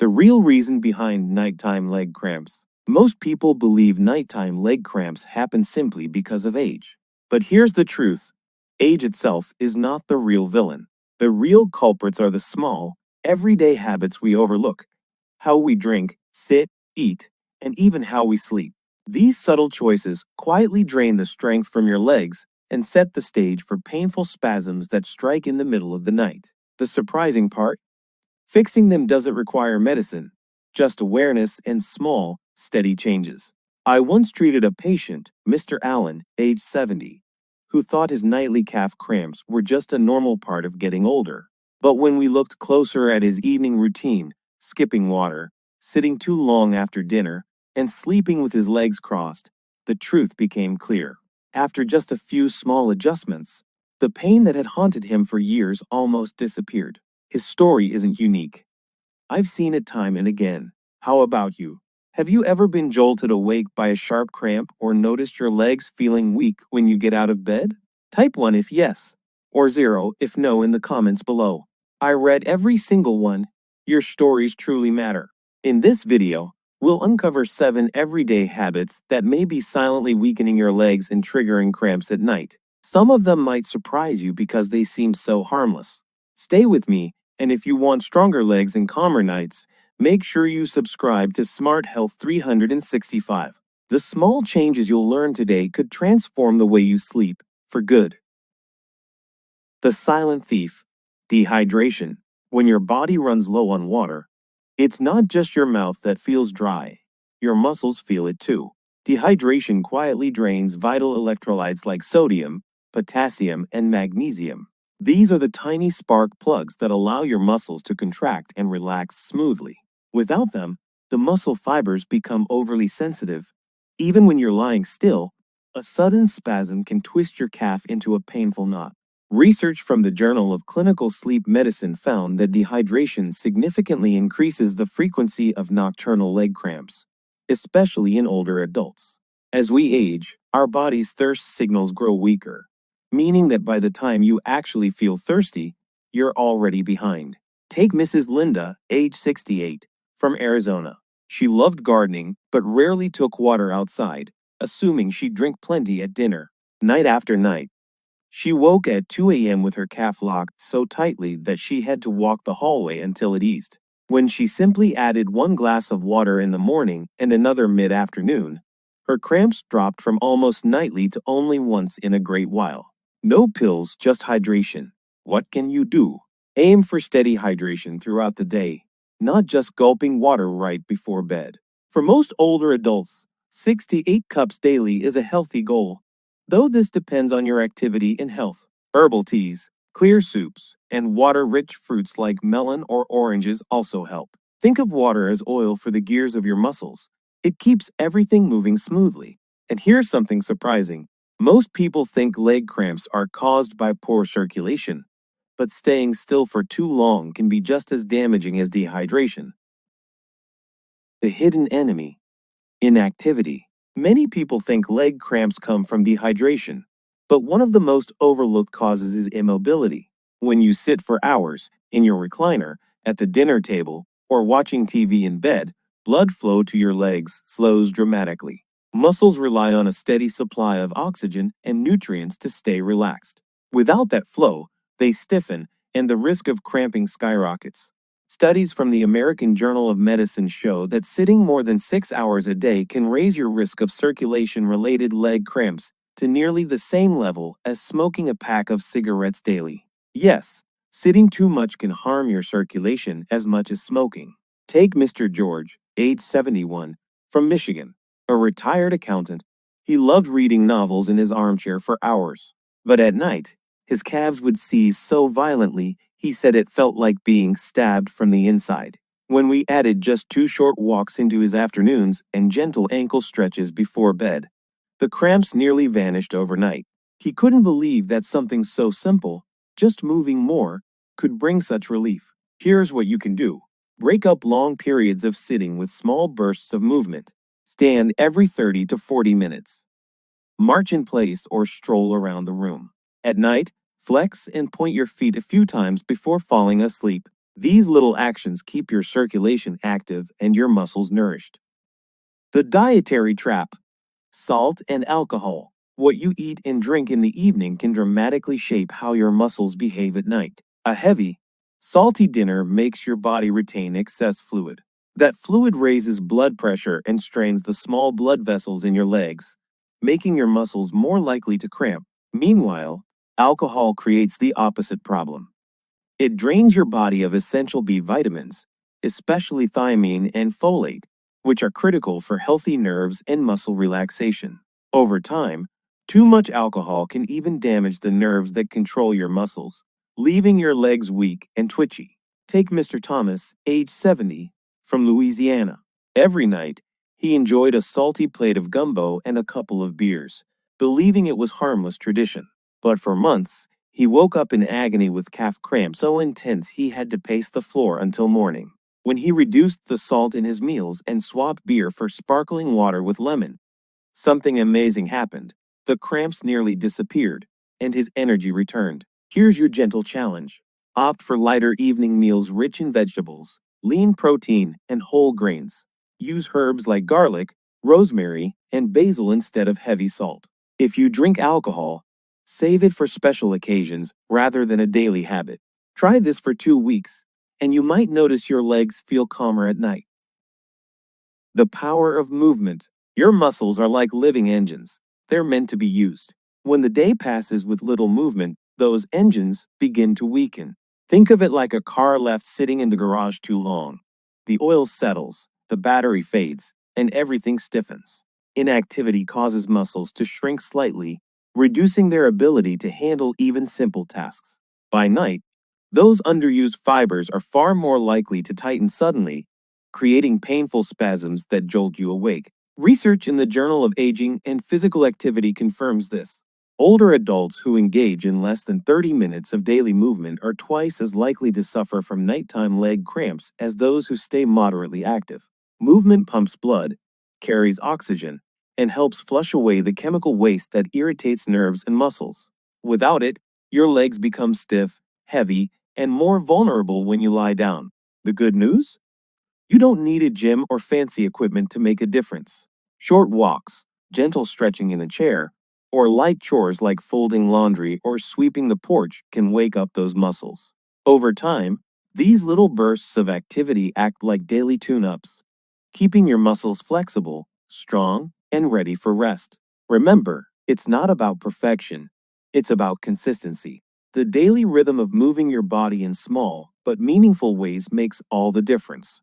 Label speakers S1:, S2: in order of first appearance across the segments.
S1: The real reason behind nighttime leg cramps. Most people believe nighttime leg cramps happen simply because of age. But here's the truth. Age itself is not the real villain. The real culprits are the small, everyday habits we overlook. How we drink, sit, eat, and even how we sleep. These subtle choices quietly drain the strength from your legs and set the stage for painful spasms that strike in the middle of the night. The surprising part? Fixing them doesn't require medicine, just awareness and small, steady changes. I once treated a patient, Mr. Allen, age 70, who thought his nightly calf cramps were just a normal part of getting older. But when we looked closer at his evening routine, skipping water, sitting too long after dinner, and sleeping with his legs crossed, the truth became clear. After just a few small adjustments, the pain that had haunted him for years almost disappeared. His story isn't unique. I've seen it time and again. How about you? Have you ever been jolted awake by a sharp cramp or noticed your legs feeling weak when you get out of bed? Type 1 if yes, or 0 if no in the comments below. I read every single one. Your stories truly matter. In this video, we'll uncover 7 everyday habits that may be silently weakening your legs and triggering cramps at night. Some of them might surprise you because they seem so harmless. Stay with me, and if you want stronger legs and calmer nights, make sure you subscribe to Smart Health 365. The small changes you'll learn today could transform the way you sleep for good. The silent thief, dehydration. When your body runs low on water, it's not just your mouth that feels dry. Your muscles feel it too. Dehydration quietly drains vital electrolytes like sodium, potassium, and magnesium. These are the tiny spark plugs that allow your muscles to contract and relax smoothly. Without them, the muscle fibers become overly sensitive. Even when you're lying still, a sudden spasm can twist your calf into a painful knot. Research from the Journal of Clinical Sleep Medicine found that dehydration significantly increases the frequency of nocturnal leg cramps, especially in older adults. As we age, our body's thirst signals grow weaker, meaning that by the time you actually feel thirsty, you're already behind. Take Mrs. Linda, age 68, from Arizona. She loved gardening but rarely took water outside, assuming she'd drink plenty at dinner. Night after night, she woke at 2 a.m. with her calf locked so tightly that she had to walk the hallway until it eased. When she simply added 1 glass of water in the morning and another mid-afternoon, her cramps dropped from almost nightly to only once in a great while. No pills, just hydration. What can you do? Aim for steady hydration throughout the day, not just gulping water right before bed. For most older adults, 6 to 8 cups daily is a healthy goal. Though this depends on your activity and health. Herbal teas, clear soups, and water-rich fruits like melon or oranges also help. Think of water as oil for the gears of your muscles. It keeps everything moving smoothly. And here's something surprising. Most people think leg cramps are caused by poor circulation, but staying still for too long can be just as damaging as dehydration. The hidden enemy, inactivity. Many people think leg cramps come from dehydration, but one of the most overlooked causes is immobility. When you sit for hours in your recliner, at the dinner table, or watching TV in bed, blood flow to your legs slows dramatically. Muscles rely on a steady supply of oxygen and nutrients to stay relaxed. Without that flow, they stiffen and the risk of cramping skyrockets. Studies from the American Journal of Medicine show that sitting more than 6 hours a day can raise your risk of circulation-related leg cramps to nearly the same level as smoking a pack of cigarettes daily. Yes, sitting too much can harm your circulation as much as smoking. Take Mr. George, age 71, from Michigan, a retired accountant. He loved reading novels in his armchair for hours. But at night, his calves would seize so violently, he said it felt like being stabbed from the inside. When we added just 2 short walks into his afternoons and gentle ankle stretches before bed, the cramps nearly vanished overnight. He couldn't believe that something so simple, just moving more, could bring such relief. Here's what you can do. Break up long periods of sitting with small bursts of movement. Stand every 30 to 40 minutes. March in place or stroll around the room. At night, flex and point your feet a few times before falling asleep. These little actions keep your circulation active and your muscles nourished. The dietary trap: salt and alcohol. What you eat and drink in the evening can dramatically shape how your muscles behave at night. A heavy, salty dinner makes your body retain excess fluid. That fluid raises blood pressure and strains the small blood vessels in your legs, making your muscles more likely to cramp. Meanwhile, alcohol creates the opposite problem. It drains your body of essential B vitamins, especially thiamine and folate, which are critical for healthy nerves and muscle relaxation. Over time, too much alcohol can even damage the nerves that control your muscles, leaving your legs weak and twitchy. Take Mr. Thomas, age 70, from Louisiana. Every night, he enjoyed a salty plate of gumbo and a couple of beers, believing it was harmless tradition. But for months, he woke up in agony with calf cramps so intense he had to pace the floor until morning. When he reduced the salt in his meals and swapped beer for sparkling water with lemon, something amazing happened. The cramps nearly disappeared, and his energy returned. Here's your gentle challenge. Opt for lighter evening meals rich in vegetables, lean protein, and whole grains. Use herbs like garlic, rosemary, and basil instead of heavy salt. If you drink alcohol, save it for special occasions rather than a daily habit. Try this for 2 weeks, and you might notice your legs feel calmer at night. The power of movement. Your muscles are like living engines. They're meant to be used. When the day passes with little movement, those engines begin to weaken. Think of it like a car left sitting in the garage too long. The oil settles, the battery fades, and everything stiffens. Inactivity causes muscles to shrink slightly, reducing their ability to handle even simple tasks. By night, those underused fibers are far more likely to tighten suddenly, creating painful spasms that jolt you awake. Research in the Journal of Aging and Physical Activity confirms this. Older adults who engage in less than 30 minutes of daily movement are twice as likely to suffer from nighttime leg cramps as those who stay moderately active. Movement pumps blood, carries oxygen, and helps flush away the chemical waste that irritates nerves and muscles. Without it, your legs become stiff, heavy, and more vulnerable when you lie down. The good news? You don't need a gym or fancy equipment to make a difference. Short walks, gentle stretching in a chair, or light chores like folding laundry or sweeping the porch can wake up those muscles. Over time, these little bursts of activity act like daily tune-ups, keeping your muscles flexible, strong, and ready for rest. Remember, it's not about perfection, it's about consistency. The daily rhythm of moving your body in small but meaningful ways makes all the difference.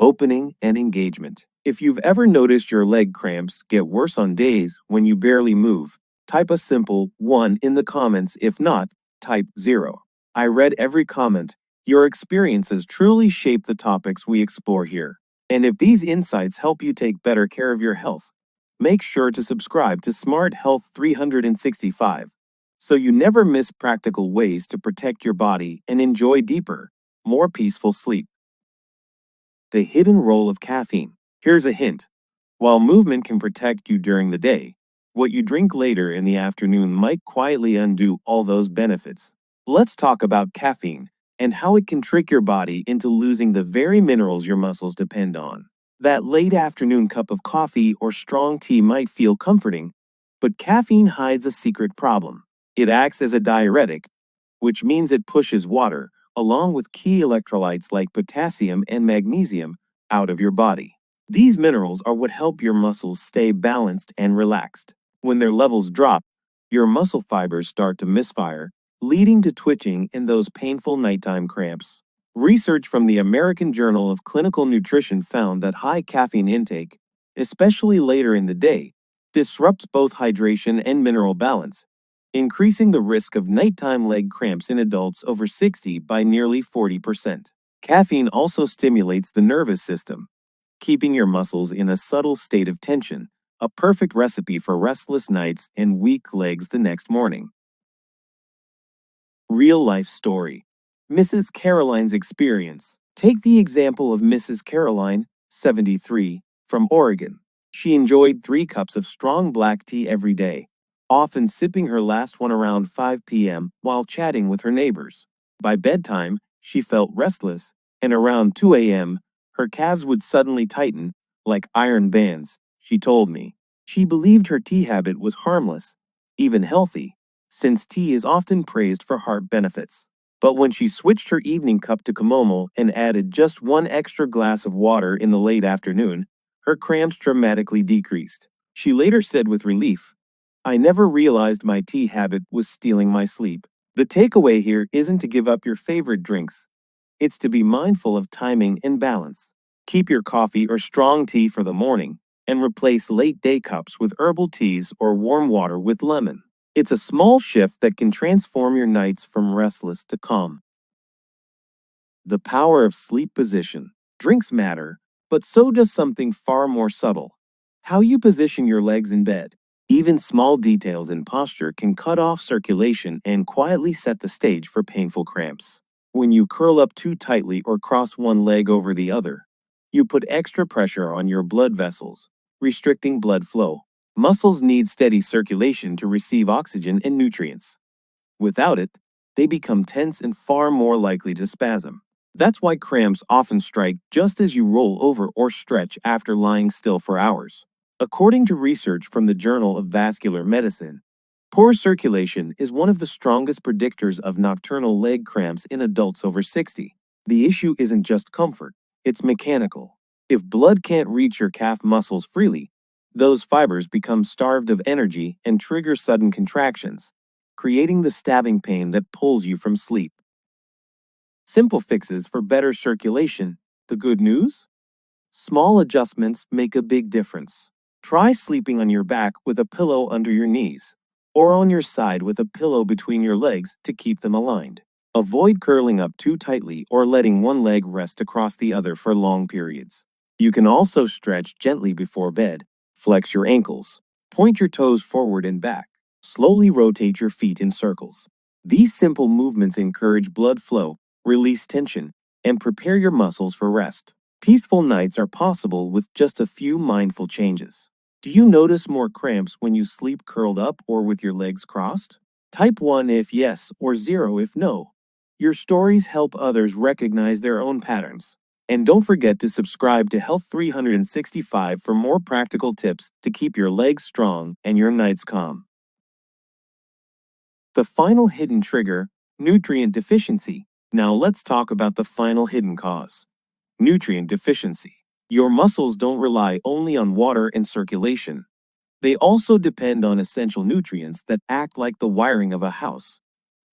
S1: Opening and engagement. If you've ever noticed your leg cramps get worse on days when you barely move, type a simple 1 in the comments. If not, type 0. I read every comment. Your experiences truly shape the topics we explore here. And if these insights help you take better care of your health, make sure to subscribe to Smart Health 365 so you never miss practical ways to protect your body and enjoy deeper, more peaceful sleep. The hidden role of caffeine. Here's a hint. While movement can protect you during the day, what you drink later in the afternoon might quietly undo all those benefits. Let's talk about caffeine and how it can trick your body into losing the very minerals your muscles depend on. That late afternoon cup of coffee or strong tea might feel comforting, but caffeine hides a secret problem. It acts as a diuretic, which means it pushes water, along with key electrolytes like potassium and magnesium, out of your body. These minerals are what help your muscles stay balanced and relaxed. When their levels drop, your muscle fibers start to misfire, leading to twitching and those painful nighttime cramps. Research from the American Journal of Clinical Nutrition found that high caffeine intake, especially later in the day, disrupts both hydration and mineral balance, increasing the risk of nighttime leg cramps in adults over 60 by nearly 40%. Caffeine also stimulates the nervous system, keeping your muscles in a subtle state of tension, a perfect recipe for restless nights and weak legs the next morning. Real life story. Mrs. Caroline's experience. Take the example of Mrs. Caroline, 73, from Oregon. She enjoyed 3 cups of strong black tea every day, often sipping her last one around 5 p.m. while chatting with her neighbors. By bedtime, she felt restless, and around 2 a.m., her calves would suddenly tighten, like iron bands, she told me. She believed her tea habit was harmless, even healthy, since tea is often praised for heart benefits. But when she switched her evening cup to chamomile and added just one extra glass of water in the late afternoon, her cramps dramatically decreased. She later said with relief, "I never realized my tea habit was stealing my sleep." The takeaway here isn't to give up your favorite drinks. It's to be mindful of timing and balance. Keep your coffee or strong tea for the morning, and replace late day cups with herbal teas or warm water with lemon. It's a small shift that can transform your nights from restless to calm. The power of sleep position. Drinks matter, but so does something far more subtle: how you position your legs in bed. Even small details in posture can cut off circulation and quietly set the stage for painful cramps. When you curl up too tightly or cross one leg over the other, you put extra pressure on your blood vessels, restricting blood flow. Muscles need steady circulation to receive oxygen and nutrients. Without it, they become tense and far more likely to spasm. That's why cramps often strike just as you roll over or stretch after lying still for hours. According to research from the Journal of Vascular Medicine, poor circulation is one of the strongest predictors of nocturnal leg cramps in adults over 60. The issue isn't just comfort, it's mechanical. If blood can't reach your calf muscles freely, those fibers become starved of energy and trigger sudden contractions, creating the stabbing pain that pulls you from sleep. Simple fixes for better circulation. The good news? Small adjustments make a big difference. Try sleeping on your back with a pillow under your knees, or on your side with a pillow between your legs to keep them aligned. Avoid curling up too tightly or letting one leg rest across the other for long periods. You can also stretch gently before bed. Flex your ankles. Point your toes forward and back. Slowly rotate your feet in circles. These simple movements encourage blood flow, release tension, and prepare your muscles for rest. Peaceful nights are possible with just a few mindful changes. Do you notice more cramps when you sleep curled up or with your legs crossed? Type 1 if yes or 0 if no. Your stories help others recognize their own patterns. And don't forget to subscribe to Health 365 for more practical tips to keep your legs strong and your nights calm. The final hidden trigger: nutrient deficiency. Now let's talk about the final hidden cause: nutrient deficiency. Your muscles don't rely only on water and circulation. They also depend on essential nutrients that act like the wiring of a house,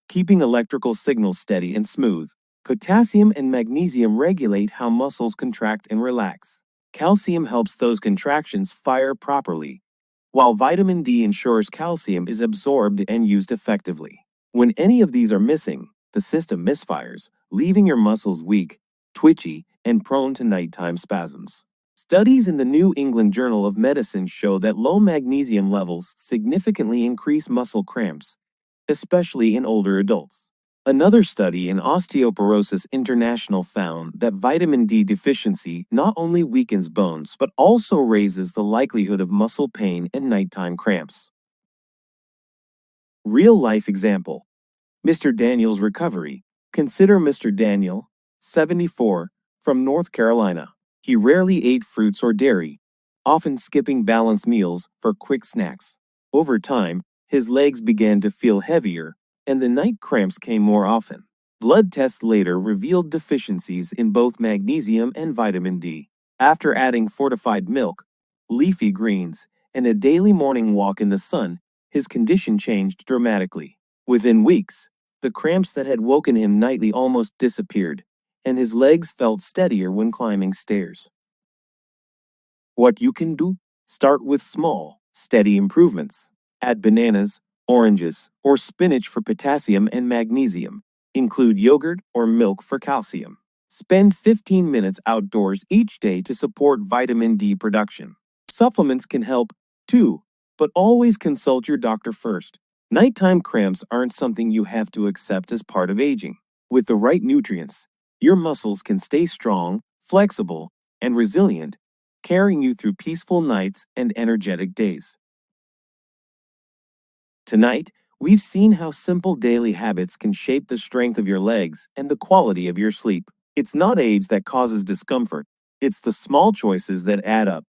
S1: keeping electrical signals steady and smooth. Potassium and magnesium regulate how muscles contract and relax. Calcium helps those contractions fire properly, while vitamin D ensures calcium is absorbed and used effectively. When any of these are missing, the system misfires, leaving your muscles weak, twitchy, and prone to nighttime spasms. Studies in the New England Journal of Medicine show that low magnesium levels significantly increase muscle cramps, especially in older adults. Another study in Osteoporosis International found that vitamin D deficiency not only weakens bones but also raises the likelihood of muscle pain and nighttime cramps. Real life example: Mr. Daniel's recovery. Consider Mr. Daniel, 74, from North Carolina. He rarely ate fruits or dairy, often skipping balanced meals for quick snacks. Over time, his legs began to feel heavier, and the night cramps came more often. Blood tests later revealed deficiencies in both magnesium and vitamin D. After adding fortified milk, leafy greens, and a daily morning walk in the sun, his condition changed dramatically. Within weeks, the cramps that had woken him nightly almost disappeared, and his legs felt steadier when climbing stairs. What you can do? Start with small, steady improvements. Add bananas, oranges, or spinach for potassium and magnesium. Include yogurt or milk for calcium. Spend 15 minutes outdoors each day to support vitamin D production. Supplements can help too, but always consult your doctor first. Nighttime cramps aren't something you have to accept as part of aging. With the right nutrients, your muscles can stay strong, flexible, and resilient, carrying you through peaceful nights and energetic days. Tonight, We've seen how simple daily habits can shape the strength of your legs and the quality of your sleep. It's not age that causes discomfort, it's the small choices that add up.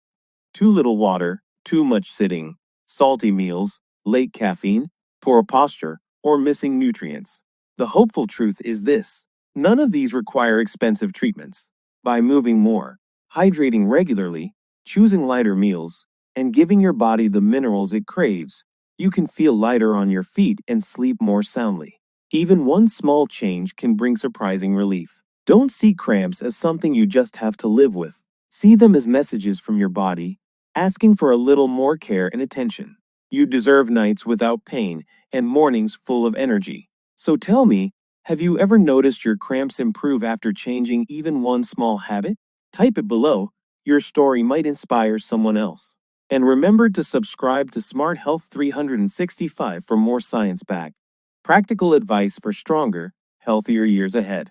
S1: Too little water, too much sitting, salty meals, late caffeine, poor posture, or missing nutrients. The hopeful truth is this: none of these require expensive treatments. By moving more, hydrating regularly, choosing lighter meals, and giving your body the minerals it craves, you can feel lighter on your feet and sleep more soundly. Even one small change can bring surprising relief. Don't see cramps as something you just have to live with. See them as messages from your body, asking for a little more care and attention. You deserve nights without pain and mornings full of energy. So tell me, have you ever noticed your cramps improve after changing even one small habit? Type it below. Your story might inspire someone else. And remember to subscribe to Smart Health 365 for more science backed, practical advice for stronger, healthier years ahead.